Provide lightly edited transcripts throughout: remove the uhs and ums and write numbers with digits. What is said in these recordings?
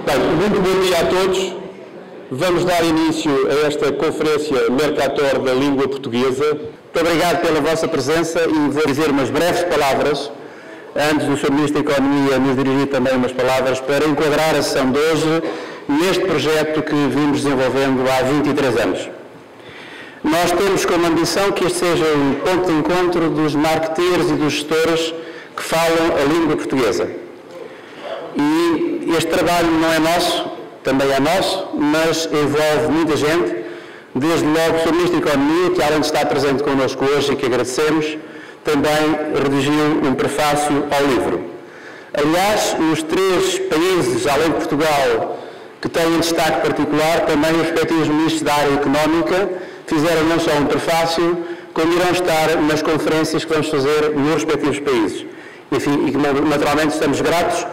Bem, muito bom dia a todos. Vamos dar início a esta conferência Mercator da língua portuguesa. Muito obrigado pela vossa presença e vou dizer umas breves palavras, antes do Sr. Ministro da Economia nos dirigir também umas palavras para enquadrar a sessão de hoje neste projeto que vimos desenvolvendo há 23 anos. Nós temos como ambição que este seja um ponto de encontro dos marketeers e dos gestores que falam a língua portuguesa. E este trabalho não é nosso, também é nosso, mas envolve muita gente, desde logo o Sr. Ministro da Economia, que além de estar presente connosco hoje e que agradecemos, também redigiu um prefácio ao livro. Aliás, os 3 países, além de Portugal, que têm destaque particular, também os respectivos ministros da área económica fizeram não só um prefácio, como irão estar nas conferências que vamos fazer nos respectivos países. Enfim, e naturalmente estamos gratos,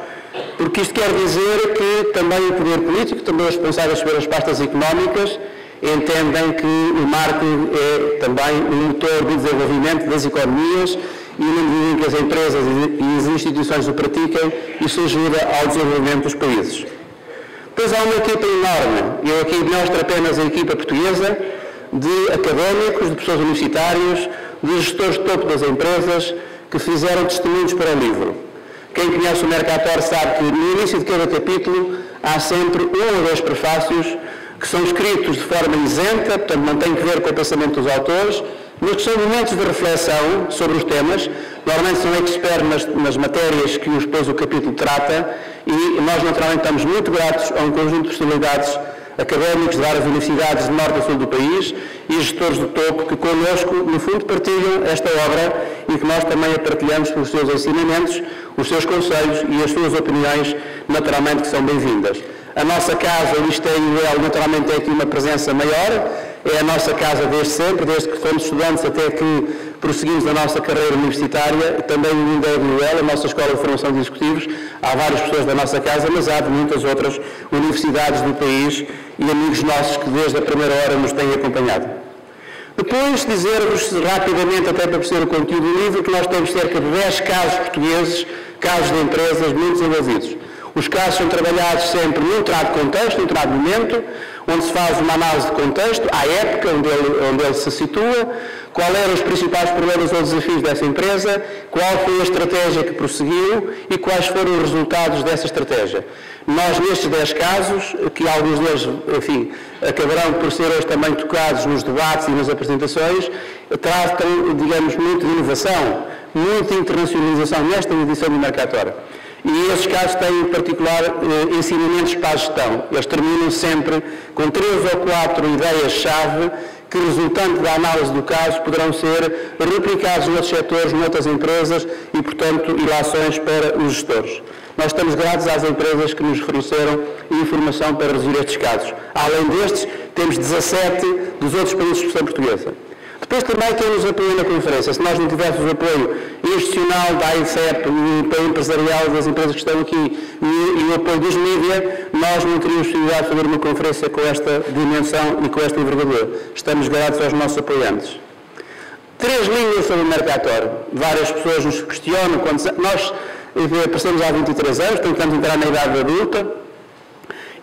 porque isto quer dizer que também o poder político, também os responsáveis pelas pastas económicas, entendem que o marketing é também um motor de desenvolvimento das economias e na medida em que as empresas e as instituições o praticam, isso ajuda ao desenvolvimento dos países. Depois há uma equipa enorme, eu aqui mostro apenas a equipa portuguesa, de académicos, de pessoas universitárias, de gestores de topo das empresas, que fizeram testemunhos para o livro. Quem conhece o Mercator sabe que no início de cada capítulo há sempre 1 ou 2 prefácios que são escritos de forma isenta, portanto não tem que ver com o pensamento dos autores, mas que são momentos de reflexão sobre os temas. Normalmente são experts nas matérias que depois o capítulo trata e nós naturalmente estamos muito gratos a um conjunto de personalidades académicos de várias universidades de norte a sul do país e gestores do topo que connosco, no fundo, partilham esta obra e que nós também a partilhamos pelos seus ensinamentos, os seus conselhos e as suas opiniões, naturalmente, que são bem-vindas. A nossa casa, o ISTE-UEL, naturalmente tem aqui uma presença maior, é a nossa casa desde sempre, desde que fomos estudantes até que prosseguimos a nossa carreira universitária, e também o INDE-UEL, a nossa Escola de Formação de Executivos. Há várias pessoas da nossa casa, mas há de muitas outras universidades do país e amigos nossos que desde a primeira hora nos têm acompanhado. Depois, dizer-vos rapidamente, até para perceber o conteúdo do livro, que nós temos cerca de 10 casos portugueses, casos de empresas muito desenvolvidos. Os casos são trabalhados sempre num determinado contexto, num determinado momento, onde se faz uma análise de contexto, à época onde ele se situa, qual eram os principais problemas ou desafios dessa empresa, qual foi a estratégia que prosseguiu e quais foram os resultados dessa estratégia. Nós, nestes 10 casos, que alguns deles, enfim, acabarão por ser hoje também tocados nos debates e nas apresentações, tratam, digamos, muito de inovação, muita internacionalização nesta edição do Mercator. E esses casos têm, em particular, ensinamentos para a gestão. Eles terminam sempre com 3 ou 4 ideias-chave que, resultante da análise do caso, poderão ser replicados noutros setores, noutras empresas e, portanto, ilações para os gestores. Nós estamos gratos às empresas que nos forneceram informação para resolver estes casos. Além destes, temos 17 dos outros países de expressão portuguesa. Depois também quem nos apoia na conferência. Se nós não tivéssemos o apoio institucional da AICEP, o apoio empresarial das empresas que estão aqui e o apoio dos mídias, nós não teríamos possibilidade de fazer uma conferência com esta dimensão e com esta envergadura. Estamos gratos aos nossos apoiantes. 3 linhas sobre o Mercator. Várias pessoas nos questionam quando nós aparecemos há 23 anos, tentamos entrar na idade adulta,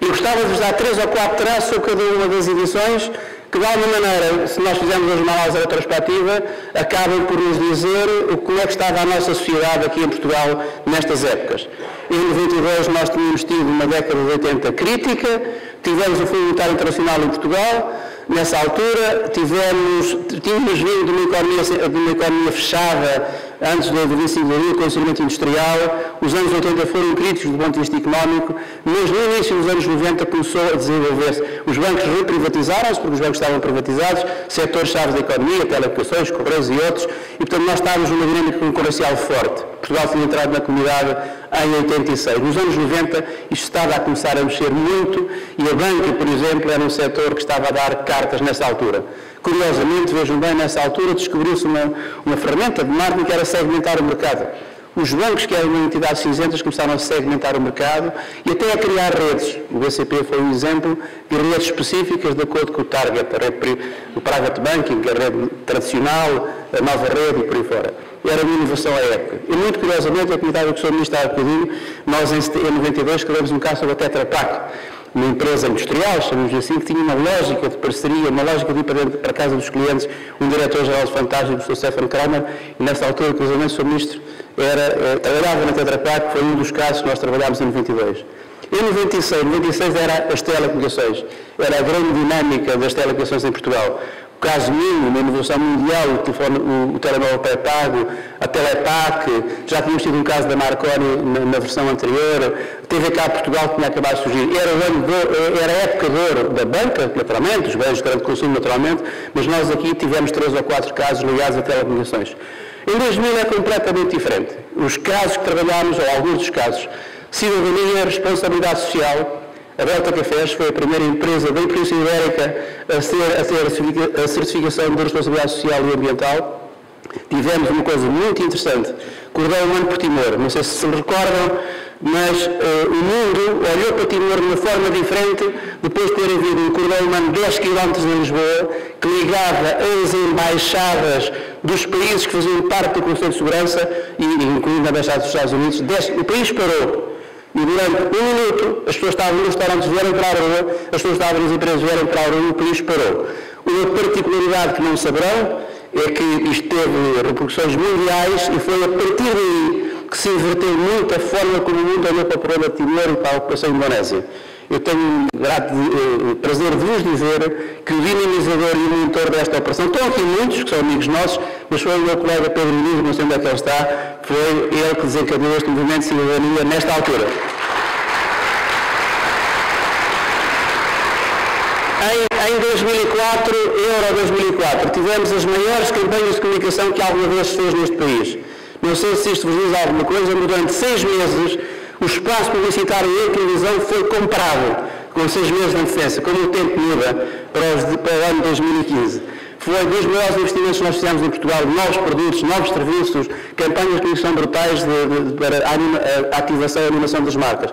e gostava de vos dar 3 ou 4 traços sobre cada uma das edições que, de alguma maneira, se nós fizermos hoje uma análise retrospectiva, acabam por nos dizer como é que estava a nossa sociedade aqui em Portugal nestas épocas. Em 92 nós tínhamos tido uma década de 80 crítica, tivemos o Fundo Monetário Internacional em Portugal, nessa altura tínhamos vindo de uma economia fechada antes do 25 de abril, com o crescimento industrial. Os anos 80 foram críticos do ponto de vista económico, mas no início dos anos 90 começou a desenvolver-se. Os bancos reprivatizaram-se, porque os bancos estavam privatizados, setores-chave da economia, telecomunicações, correios e outros, e portanto nós estávamos numa dinâmica concorrencial forte. Portugal tinha entrado na comunidade em 86. Nos anos 90 isto estava a começar a mexer muito e a banca, por exemplo, era um setor que estava a dar cartas nessa altura. Curiosamente, vejam bem, nessa altura descobriu-se uma ferramenta de marketing que era segmentar o mercado. Os bancos, que eram entidades cinzentas, começaram a segmentar o mercado e até a criar redes. O BCP foi um exemplo de redes específicas de acordo com o target, o private banking, a rede tradicional, a nova rede e por aí fora. Era uma inovação à época. E muito curiosamente, a comunidade que o Sr. Ministro há bocadinho, nós em 92 escrevemos um caso sobre a Tetra Pak, uma empresa industrial, chamamos assim, que tinha uma lógica de parceria, uma lógica de ir para a casa dos clientes, um diretor-geral fantástico, o Sr. Stefan Kramer, e nessa altura, curiosamente, o Sr. Ministro trabalhava na Tetra Pak, foi um dos casos que nós trabalhámos em 92. Em 96 era as telecomunicações, era a grande dinâmica das telecomunicações em Portugal. O caso mínimo, uma inovação mundial, o telemóvel pré-pago, a Telepac, já tínhamos tido um caso da Marconi na versão anterior, TV Cabo Portugal que tinha acabado de surgir, era a época de ouro da banca, naturalmente, os bens de grande consumo, naturalmente, mas nós aqui tivemos 3 ou 4 casos ligados a telecomunicações. Em 2000 é completamente diferente. Os casos que trabalhámos, ou alguns dos casos, cidadania, responsabilidade social. A Delta Cafés foi a primeira empresa da Península Ibérica a ter a certificação de responsabilidade social e ambiental. Tivemos uma coisa muito interessante, Cordão Humano por Timor. Não sei se recordam, mas o mundo olhou para Timor de uma forma diferente depois de ter havido um cordão humano 10 km de Lisboa que ligava as embaixadas dos países que faziam parte do Conselho de Segurança, incluindo a Embaixada dos Estados Unidos. O país parou. E durante um minuto, as pessoas estavam nos restaurantes, vieram para a rua, as pessoas estavam nas empresas, vieram para a rua e o país parou. Uma particularidade que não saberão é que isto teve repercussões mundiais e foi a partir daí que se inverteu muito a forma como o mundo olhou para o problema de Timor e para a ocupação indonésia. Eu tenho o prazer de vos dizer que o dinamizador e o monitor desta operação, estão aqui muitos que são amigos nossos, mas foi o meu colega Pedro Nunes, não sei onde é que ele está, foi ele que desencadeou este movimento de cidadania nesta altura. Em 2004, Euro 2004, tivemos as maiores campanhas de comunicação que alguma vez se fez neste país. Não sei se isto vos diz alguma coisa, mas durante 6 meses o espaço publicitário e a televisão foi comprado, com 6 meses de antecedência, como o tempo muda para o ano 2015. Foi dos maiores investimentos que nós fizemos em Portugal, novos produtos, novos serviços, campanhas de comunicação brutais para a ativação e a animação das marcas.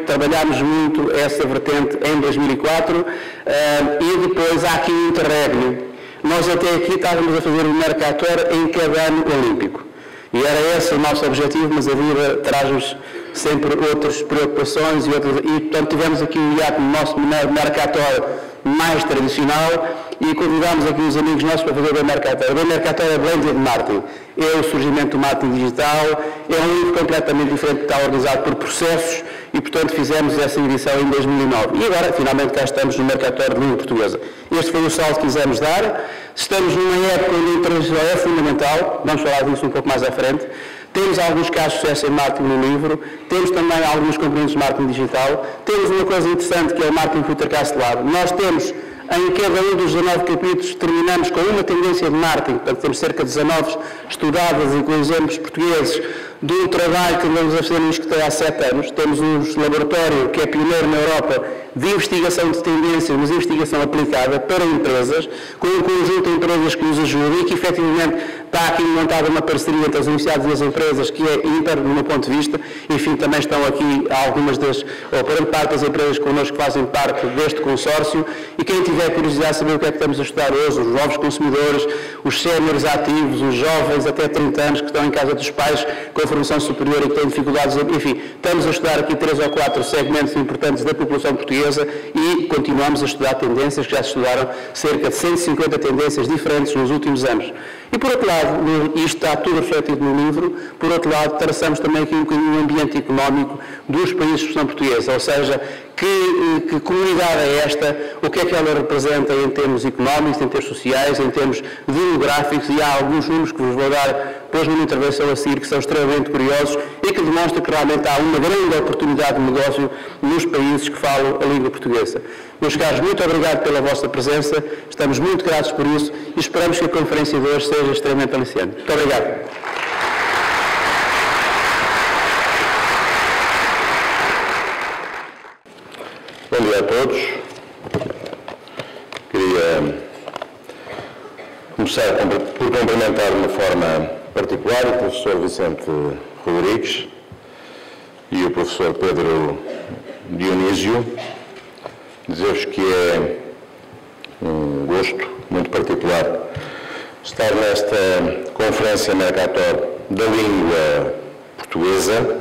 Trabalhámos muito essa vertente em 2004 e depois há aqui um interregno. Nós até aqui estávamos a fazer o Mercator em cada ano olímpico. E era esse o nosso objetivo, mas a vida traz-nos sempre outras preocupações e, portanto, tivemos aqui um hiato no nosso Mercator mais tradicional e convidámos aqui uns amigos nossos para fazer o Mercator. O Mercator é Blended Marketing, é o surgimento do marketing digital, é um livro completamente diferente que está organizado por processos e, portanto, fizemos essa edição em 2009. E agora, finalmente, cá estamos no Mercator de língua portuguesa. Este foi o salto que quisemos dar. Estamos numa época onde a internacional é fundamental, vamos falar disso um pouco mais à frente. Temos alguns casos de sucesso em marketing no livro, temos também alguns componentes de marketing digital, temos uma coisa interessante que é o Marketing Futurecast Lab. Nós temos, em cada um dos 19 capítulos, terminamos com uma tendência de marketing, portanto temos cerca de 19 estudadas e com exemplos portugueses de um trabalho que andamos a fazer nisto que tem há 7 anos. Temos um laboratório que é pioneiro na Europa de investigação de tendências, mas investigação aplicada para empresas, com um conjunto de empresas que nos ajudam e que efetivamente está aqui montada uma parceria entre as universidades e as empresas que é ímpar do meu ponto de vista. Enfim, também estão aqui algumas ou grande parte das empresas connosco que fazem parte deste consórcio e quem tiver curiosidade de saber o que é que estamos a estudar hoje, os novos consumidores, os séniores ativos, os jovens até 30 anos que estão em casa dos pais com a formação superior e que têm dificuldades, enfim, estamos a estudar aqui 3 ou 4 segmentos importantes da população portuguesa e continuamos a estudar tendências que já se estudaram cerca de 150 tendências diferentes nos últimos anos. E por outro lado, isto está tudo refletido no livro, por outro lado, traçamos também aqui um bocadinho o ambiente económico dos países de expressão portuguesa, ou seja, que comunidade é esta, o que é que ela representa em termos económicos, em termos sociais, em termos demográficos, e há alguns números que vos vou dar depois numa intervenção a seguir que são extremamente curiosos e que demonstram que realmente há uma grande oportunidade de negócio nos países que falam a língua portuguesa. Meus caros, muito obrigado pela vossa presença, estamos muito gratos por isso e esperamos que a conferência de hoje seja extremamente aliciante. Muito obrigado. Bom dia a todos. Queria começar por cumprimentar de uma forma particular o professor Vicente Rodrigues e o professor Pedro Dionísio, dizer-vos que é um gosto muito particular estar nesta Conferência Mercator da Língua Portuguesa,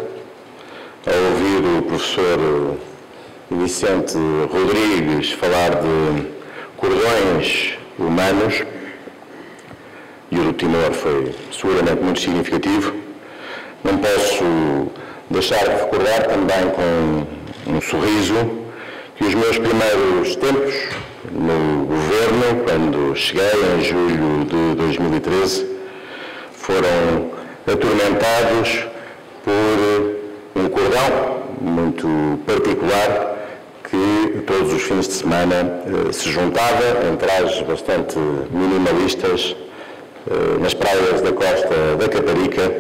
a ouvir o professor Vicente Rodrigues falar de cordões humanos, e o do Timor foi seguramente muito significativo. Não posso deixar de recordar também com um sorriso que os meus primeiros tempos no governo, quando cheguei em julho de 2013, foram atormentados por um cordão muito particular que todos os fins de semana se juntava em trajes bastante minimalistas nas praias da costa da Caparica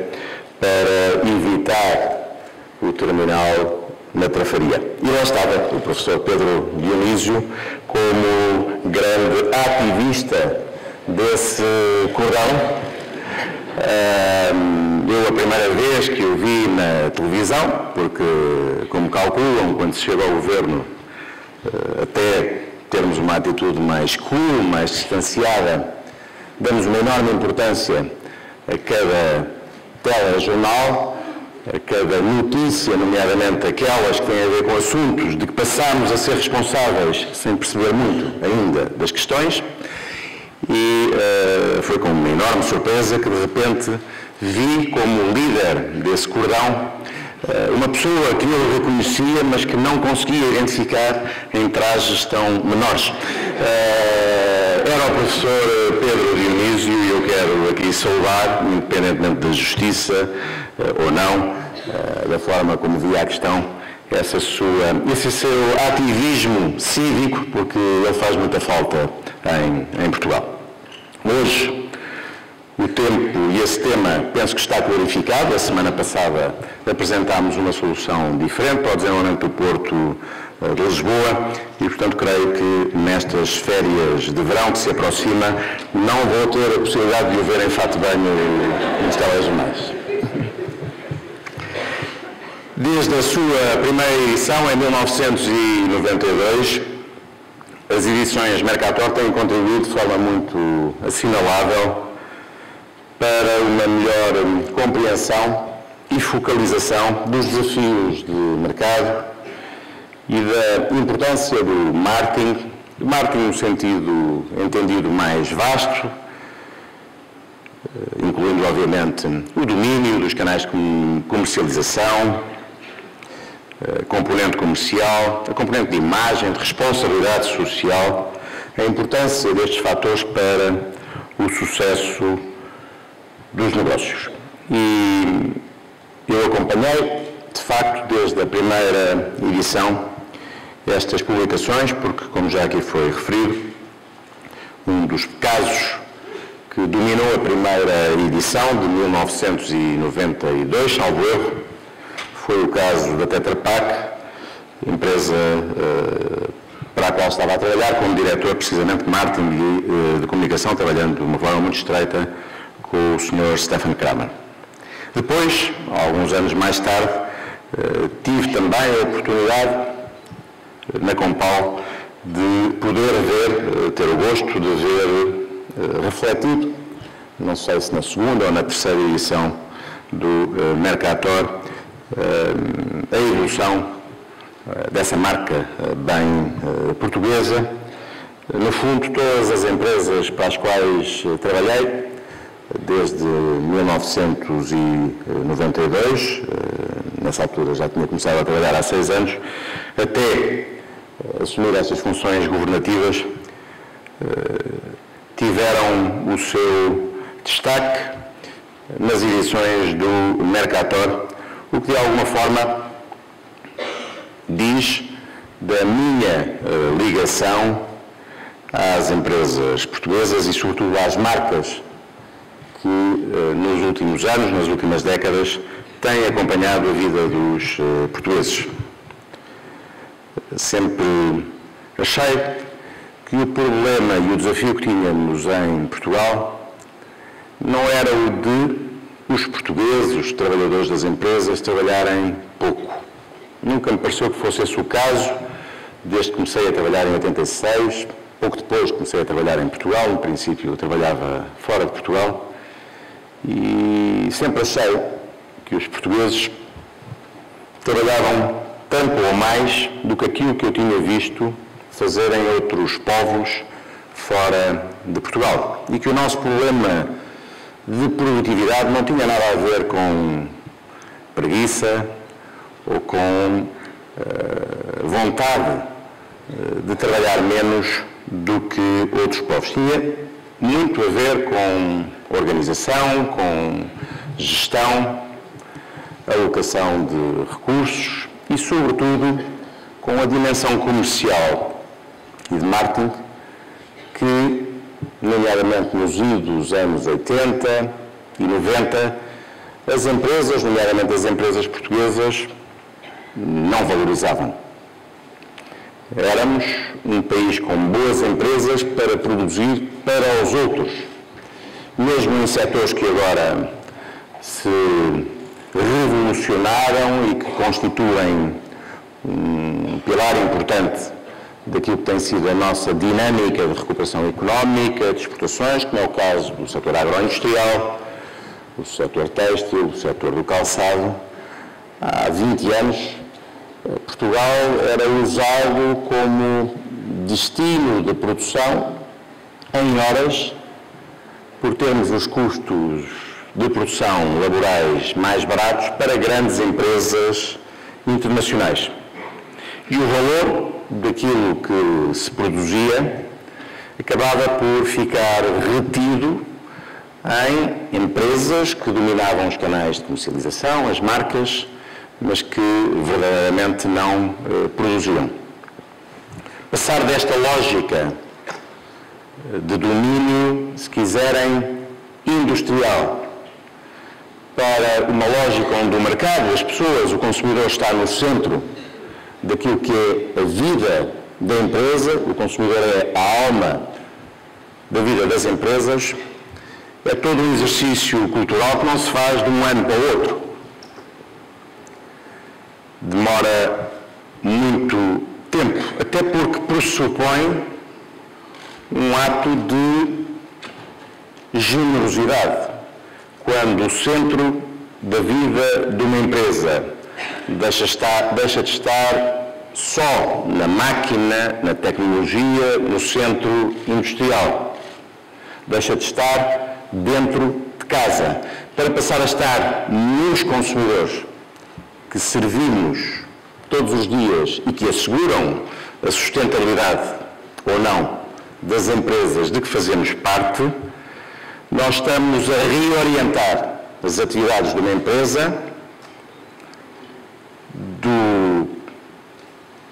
para evitar o terminal na Trafaria. E lá estava o professor Pedro Dionísio como grande ativista desse cordão. Eu, a primeira vez que o vi na televisão, porque, como calculam, quando se chega ao governo, até termos uma atitude mais cool, mais distanciada, damos uma enorme importância a cada telejornal, a cada notícia, nomeadamente aquelas que têm a ver com assuntos de que passamos a ser responsáveis sem perceber muito ainda das questões, e foi com uma enorme surpresa que de repente vi como líder desse cordão uma pessoa que eu reconhecia, mas que não conseguia identificar em trajes tão menores. Era o professor Pedro Dionísio, e eu quero aqui saudar, independentemente da justiça ou não, da forma como via a questão, esse seu ativismo cívico, porque ele faz muita falta em Portugal. Hoje, o tempo e esse tema penso que está clarificado. A semana passada apresentámos uma solução diferente para o desenvolvimento do Porto de Lisboa e, portanto, creio que nestas férias de verão que se aproxima não vou ter a possibilidade de o ver em fato de banho nos telejornais. Desde a sua primeira edição, em 1992, as edições Mercator têm contribuído de forma muito assinalável para uma melhor compreensão e focalização dos desafios de mercado e da importância do marketing no sentido entendido mais vasto, incluindo, obviamente, o domínio dos canais de comercialização, a componente comercial, a componente de imagem, de responsabilidade social, a importância destes fatores para o sucesso dos negócios. E eu acompanhei, de facto, desde a primeira edição, estas publicações, porque, como já aqui foi referido, um dos casos que dominou a primeira edição, de 1992, salvo erro, foi o caso da Tetra Pak, empresa para a qual estava a trabalhar como diretor, precisamente, de marketing e de comunicação, trabalhando de uma forma muito estreita com o Sr. Stefan Kramer. Depois, alguns anos mais tarde, tive também a oportunidade, na Compal, de poder ter o gosto de ver refletido, não sei se na segunda ou na terceira edição do Mercator, a evolução dessa marca bem portuguesa. No fundo, todas as empresas para as quais trabalhei, desde 1992, nessa altura já tinha começado a trabalhar há 6 anos, até assumir essas funções governativas, tiveram o seu destaque nas edições do Mercator, o que de alguma forma diz da minha ligação às empresas portuguesas e, sobretudo, às marcas que nos últimos anos, nas últimas décadas, têm acompanhado a vida dos portugueses. Sempre achei que o problema e o desafio que tínhamos em Portugal não era o de os portugueses, os trabalhadores das empresas, trabalharem pouco. Nunca me pareceu que fosse esse o caso, desde que comecei a trabalhar em 86, pouco depois comecei a trabalhar em Portugal, no princípio eu trabalhava fora de Portugal, e sempre achei que os portugueses trabalhavam tanto ou mais do que aquilo que eu tinha visto fazerem outros povos fora de Portugal. E que o nosso problema de produtividade não tinha nada a ver com preguiça ou com vontade de trabalhar menos do que outros povos. Tinha muito a ver com organização, com gestão, alocação de recursos e, sobretudo, com a dimensão comercial e de marketing que, nomeadamente nos idos anos 80 e 90, as empresas, nomeadamente as empresas portuguesas, não valorizavam. Éramos um país com boas empresas para produzir para os outros, mesmo em setores que agora se revolucionaram e que constituem um pilar importante daquilo que tem sido a nossa dinâmica de recuperação económica, de exportações, como é o caso do setor agroindustrial, o setor têxtil, o setor do calçado. Há 20 anos, Portugal era usado como destino de produção em horas, por termos os custos de produção laborais mais baratos para grandes empresas internacionais. E o valor daquilo que se produzia acabava por ficar retido em empresas que dominavam os canais de comercialização, as marcas, mas que verdadeiramente não produziam. Passar desta lógica de domínio, se quiserem, industrial, para uma lógica onde o mercado, as pessoas, o consumidor está no centro daquilo que é a vida da empresa, o consumidor é a alma da vida das empresas, é todo um exercício cultural que não se faz de um ano para o outro. Demora muito tempo, até porque pressupõe um ato de generosidade. Quando o centro da vida de uma empresa deixa de estar só na máquina, na tecnologia, no centro industrial. Deixa de estar dentro de casa, para passar a estar nos consumidores que servimos todos os dias e que asseguram a sustentabilidade ou não das empresas de que fazemos parte. Nós estamos a reorientar as atividades de uma empresa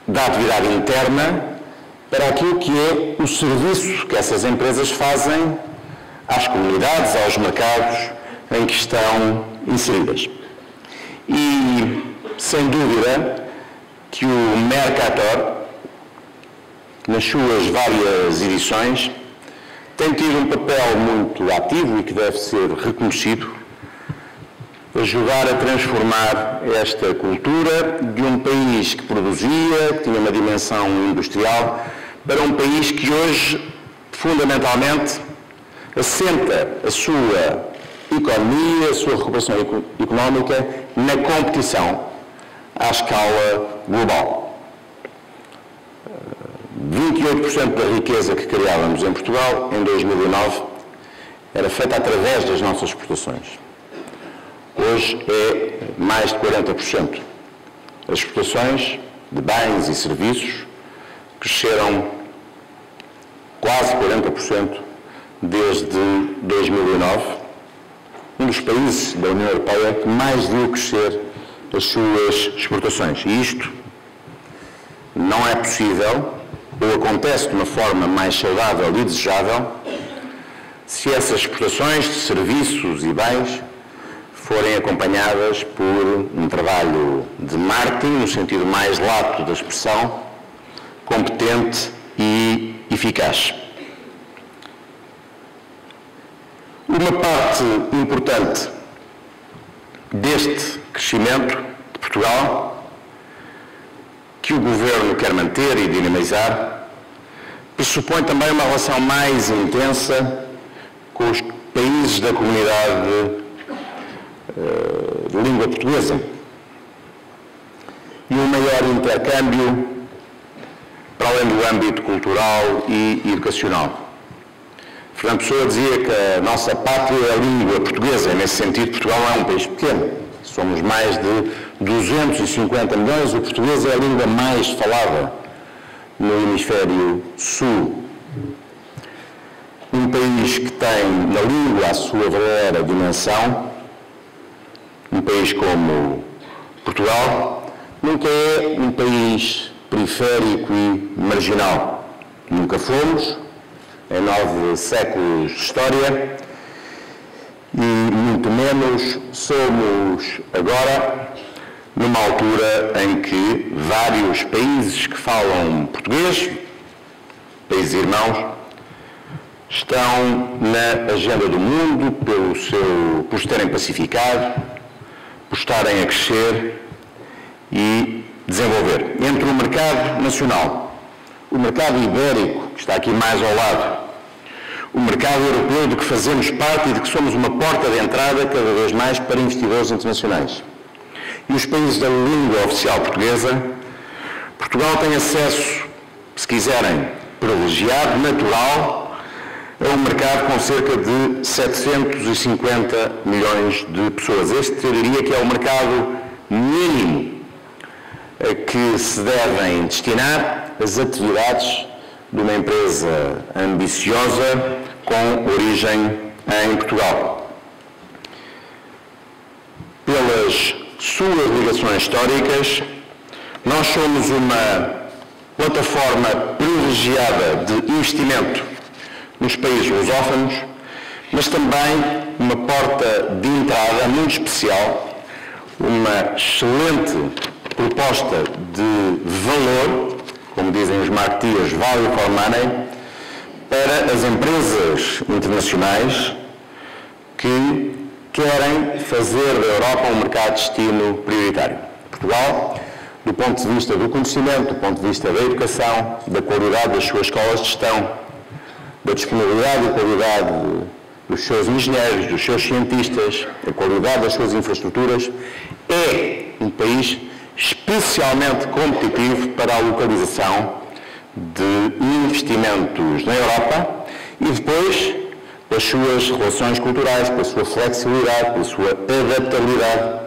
da atividade interna para aquilo que é o serviço que essas empresas fazem às comunidades, aos mercados em que estão inseridas. E, sem dúvida, que o Mercator, nas suas várias edições, tem tido um papel muito ativo e que deve ser reconhecido, ajudar a transformar esta cultura de um país que produzia, que tinha uma dimensão industrial, para um país que hoje, fundamentalmente, assenta a sua economia, a sua recuperação económica na competição à escala global. 28% da riqueza que criávamos em Portugal, em 2009, era feita através das nossas exportações. Hoje é mais de 40%. As exportações de bens e serviços cresceram quase 40% desde 2009, um dos países da União Europeia que mais viu crescer as suas exportações. E isto não é possível, ou acontece de uma forma mais saudável e desejável, se essas exportações de serviços e bens forem acompanhadas por um trabalho de marketing, no sentido mais lato da expressão, competente e eficaz. Uma parte importante deste crescimento de Portugal, que o Governo quer manter e dinamizar, pressupõe também uma relação mais intensa com os países da comunidade de língua portuguesa e um maior intercâmbio para além do âmbito cultural e educacional. Fernando Pessoa dizia que a nossa pátria é a língua portuguesa, e nesse sentido Portugal é um país pequeno. Somos mais de 250 milhões, o português é a língua mais falada no hemisfério sul. Um país que tem na língua a sua verdadeira dimensão, um país como Portugal, nunca é um país periférico e marginal. Nunca fomos, em 9 séculos de história, e muito menos somos agora, numa altura em que vários países que falam português, países irmãos, estão na agenda do mundo por se terem pacificado, por estarem a crescer e desenvolver. Entre o mercado nacional, o mercado ibérico, que está aqui mais ao lado, o mercado europeu de que fazemos parte e de que somos uma porta de entrada cada vez mais para investidores internacionais, e os países da língua oficial portuguesa, Portugal tem acesso, se quiserem, privilegiado, natural, a um mercado com cerca de 750 milhões de pessoas. Este, eu diria que é o mercado mínimo a que se devem destinar as atividades de uma empresa ambiciosa com origem em Portugal. Pelas suas ligações históricas, nós somos uma plataforma privilegiada de investimento nos países lusófonos, mas também uma porta de entrada muito especial, uma excelente proposta de valor, como dizem os marketeers, value for money, para as empresas internacionais que querem fazer da Europa um mercado de destino prioritário. Portugal, do ponto de vista do conhecimento, do ponto de vista da educação, da qualidade das suas escolas de gestão, da disponibilidade e qualidade dos seus engenheiros, dos seus cientistas, da qualidade das suas infraestruturas, é um país especialmente competitivo para a localização de investimentos na Europa e depois pelas suas relações culturais, pela sua flexibilidade, pela sua adaptabilidade,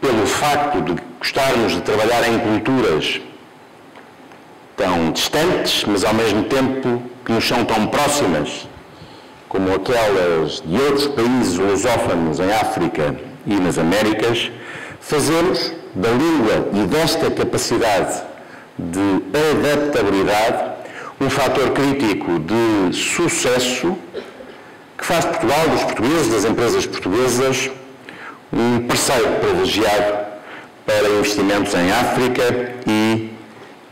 pelo facto de gostarmos de trabalhar em culturas tão distantes, mas ao mesmo tempo que nos são tão próximas, como aquelas de outros países lusófonos em África e nas Américas, fazemos da língua e desta capacidade de adaptabilidade um fator crítico de sucesso que faz de Portugal, dos portugueses, das empresas portuguesas, um parceiro privilegiado para investimentos em África e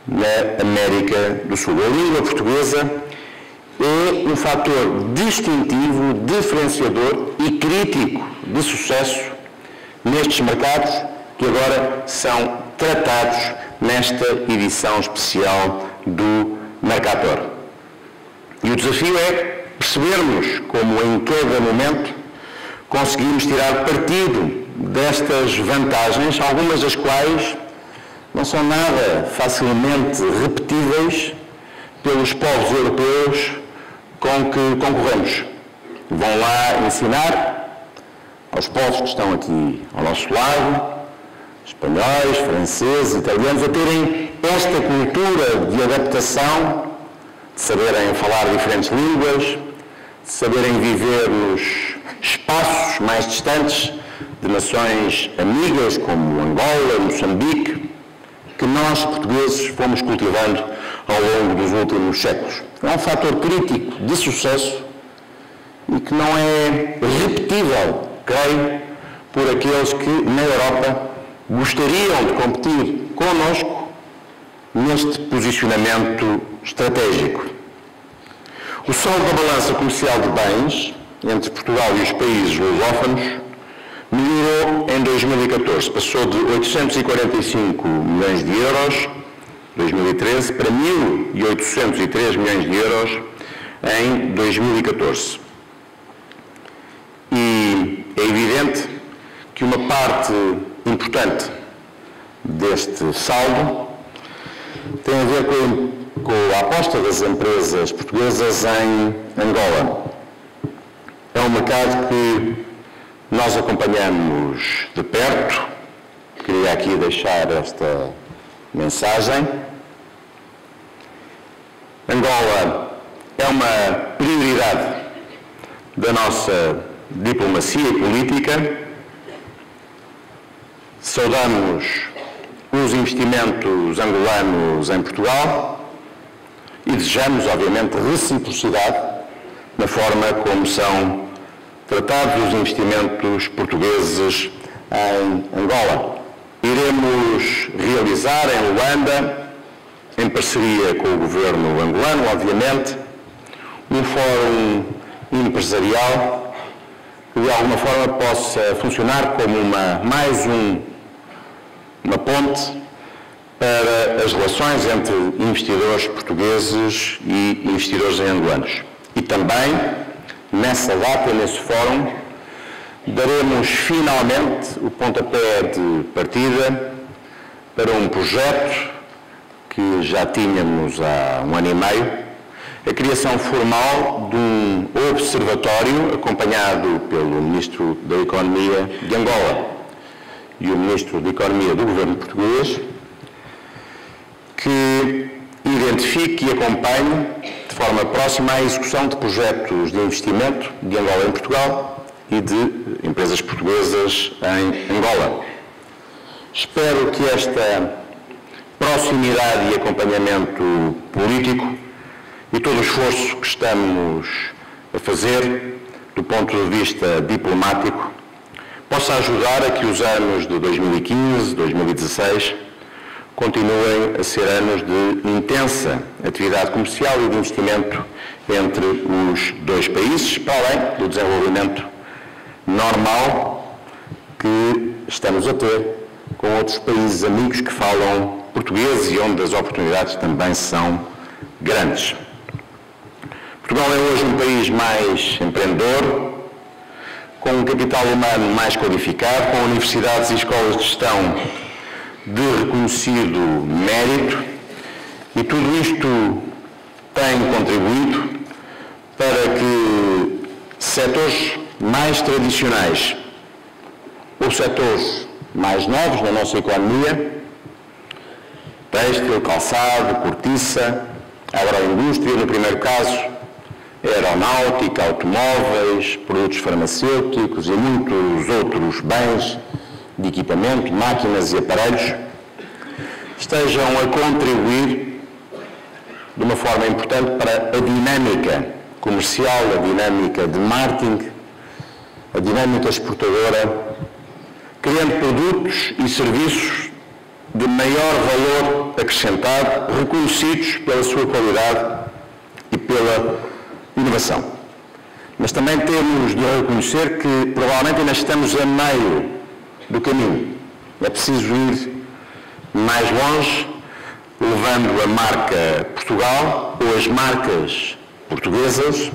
na América do Sul. A língua portuguesa é um fator distintivo, diferenciador e crítico de sucesso nestes mercados que agora são tratados nesta edição especial do Mercator. E o desafio é percebermos como em cada momento conseguimos tirar partido destas vantagens, algumas das quais não são nada facilmente repetíveis pelos povos europeus com que concorremos. Vão lá ensinar aos povos que estão aqui ao nosso lado, espanhóis, franceses, italianos, a terem esta cultura de adaptação, de saberem falar diferentes línguas, de saberem viver nos espaços mais distantes de nações amigas como Angola, Moçambique, que nós, portugueses, fomos cultivando ao longo dos últimos séculos. É um fator crítico de sucesso e que não é repetível, creio, por aqueles que na Europa gostariam de competir connosco neste posicionamento estratégico. O saldo da balança comercial de bens entre Portugal e os países lusófonos melhorou 2014 passou de 845 milhões de euros, 2013, para 1.803 milhões de euros em 2014. E é evidente que uma parte importante deste saldo tem a ver com a aposta das empresas portuguesas em Angola. É um mercado que nós acompanhamos de perto. Queria aqui deixar esta mensagem. Angola é uma prioridade da nossa diplomacia e política. Saudamos os investimentos angolanos em Portugal e desejamos, obviamente, reciprocidade na forma como são tratados os investimentos portugueses em Angola. Iremos realizar em Luanda, em parceria com o governo angolano, obviamente, um fórum empresarial que de alguma forma possa funcionar como mais uma ponte para as relações entre investidores portugueses e investidores angolanos. E também, nessa data, nesse fórum, daremos finalmente o pontapé de partida para um projeto que já tínhamos há 1 ano e meio, a criação formal de um observatório acompanhado pelo Ministro da Economia de Angola e o Ministro da Economia do Governo português, que identifique e acompanhe de forma próxima a execução de projetos de investimento de Angola em Portugal e de empresas portuguesas em Angola. Espero que esta proximidade e acompanhamento político e todo o esforço que estamos a fazer do ponto de vista diplomático possa ajudar a que os anos de 2015, 2016 continuem a ser anos de intensa atividade comercial e de investimento entre os dois países, para além do desenvolvimento normal que estamos a ter com outros países amigos que falam português e onde as oportunidades também são grandes. Portugal é hoje um país mais empreendedor, com um capital humano mais qualificado, com universidades e escolas de gestão de reconhecido mérito, e tudo isto tem contribuído para que setores mais tradicionais ou setores mais novos na nossa economia, têxtil, calçado, cortiça, agroindústria, no primeiro caso, aeronáutica, automóveis, produtos farmacêuticos e muitos outros bens de equipamento, máquinas e aparelhos, estejam a contribuir de uma forma importante para a dinâmica comercial, a dinâmica de marketing, a dinâmica exportadora, criando produtos e serviços de maior valor acrescentado, reconhecidos pela sua qualidade e pela inovação. Mas também temos de reconhecer que provavelmente ainda estamos a meio do caminho. É preciso ir mais longe, levando a marca Portugal ou as marcas portuguesas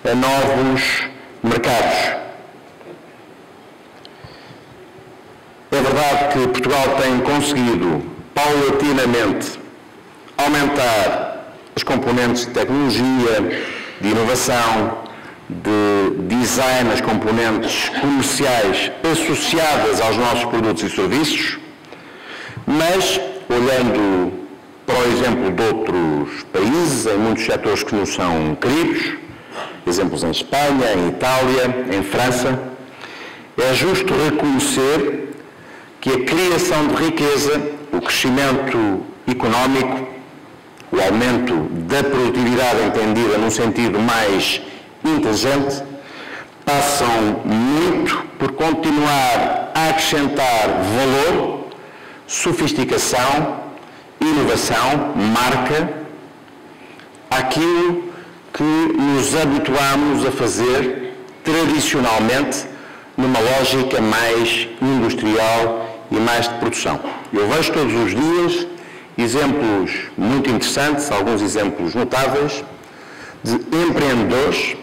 a novos mercados. É verdade que Portugal tem conseguido paulatinamente aumentar as componentes de tecnologia, de inovação, de design, as componentes comerciais associadas aos nossos produtos e serviços, mas, olhando para o exemplo de outros países, em muitos setores que nos são queridos, exemplos em Espanha, em Itália, em França, é justo reconhecer que a criação de riqueza, o crescimento económico, o aumento da produtividade entendida num sentido mais inteligente, passam muito por continuar a acrescentar valor, sofisticação, inovação, marca, àquilo que nos habituamos a fazer tradicionalmente numa lógica mais industrial e mais de produção. Eu vejo todos os dias exemplos muito interessantes, alguns exemplos notáveis, de empreendedores,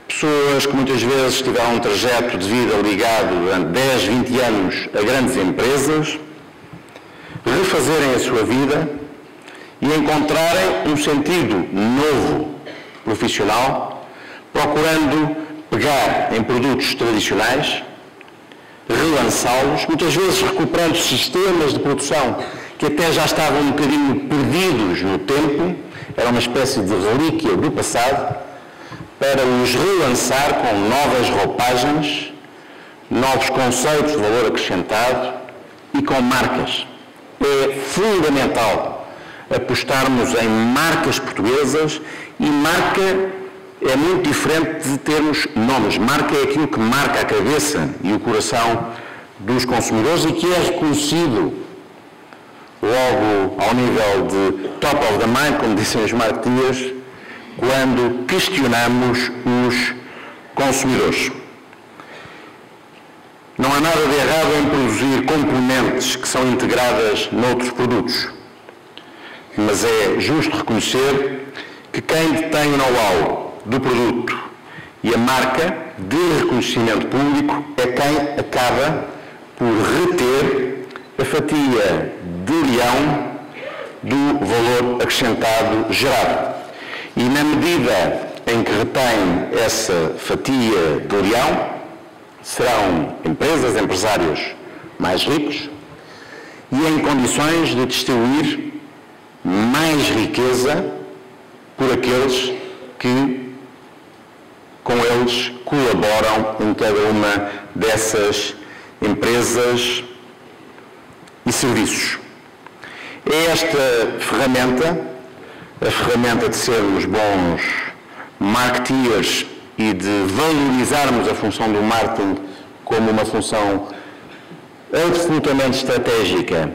pessoas que muitas vezes tiveram um trajeto de vida ligado durante 10, 20 anos a grandes empresas, refazerem a sua vida e encontrarem um sentido novo profissional, procurando pegar em produtos tradicionais, relançá-los, muitas vezes recuperando sistemas de produção que até já estavam um bocadinho perdidos no tempo, era uma espécie de relíquia do passado, para os relançar com novas roupagens, novos conceitos de valor acrescentado e com marcas. É fundamental apostarmos em marcas portuguesas e marca é muito diferente de termos nomes. Marca é aquilo que marca a cabeça e o coração dos consumidores e que é reconhecido logo ao nível de top of the mind, como dizem os marketeers, quando questionamos os consumidores. Não há nada de errado em produzir componentes que são integradas noutros produtos, mas é justo reconhecer que quem detém o know-how do produto e a marca de reconhecimento público é quem acaba por reter a fatia de leão do valor acrescentado gerado. E na medida em que retém essa fatia de leão, serão empresas, empresários mais ricos e em condições de distribuir mais riqueza por aqueles que com eles colaboram em cada uma dessas empresas e serviços. É esta ferramenta, a ferramenta de sermos bons marketeers e de valorizarmos a função do marketing como uma função absolutamente estratégica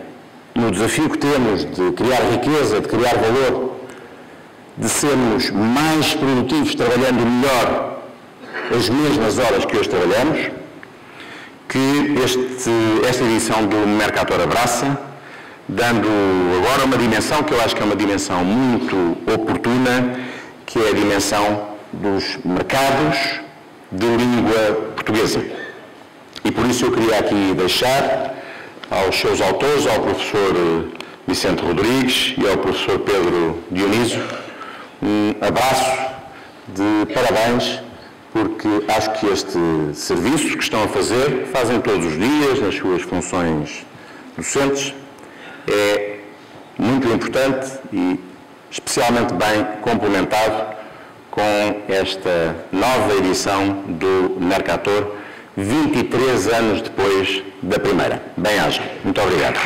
no desafio que temos de criar riqueza, de criar valor, de sermos mais produtivos trabalhando melhor as mesmas horas que hoje trabalhamos, que esta edição do Mercator abraça, dando agora uma dimensão que eu acho que é uma dimensão muito oportuna, que é a dimensão dos mercados de língua portuguesa. E por isso eu queria aqui deixar aos seus autores, ao professor Vicente Rodrigues e ao professor Pedro Dionísio, um abraço de parabéns, porque acho que este serviço que estão a fazer, fazem todos os dias nas suas funções docentes, é muito importante e especialmente bem complementado com esta nova edição do Mercator, 23 anos depois da primeira. Bem-aja. Muito obrigado.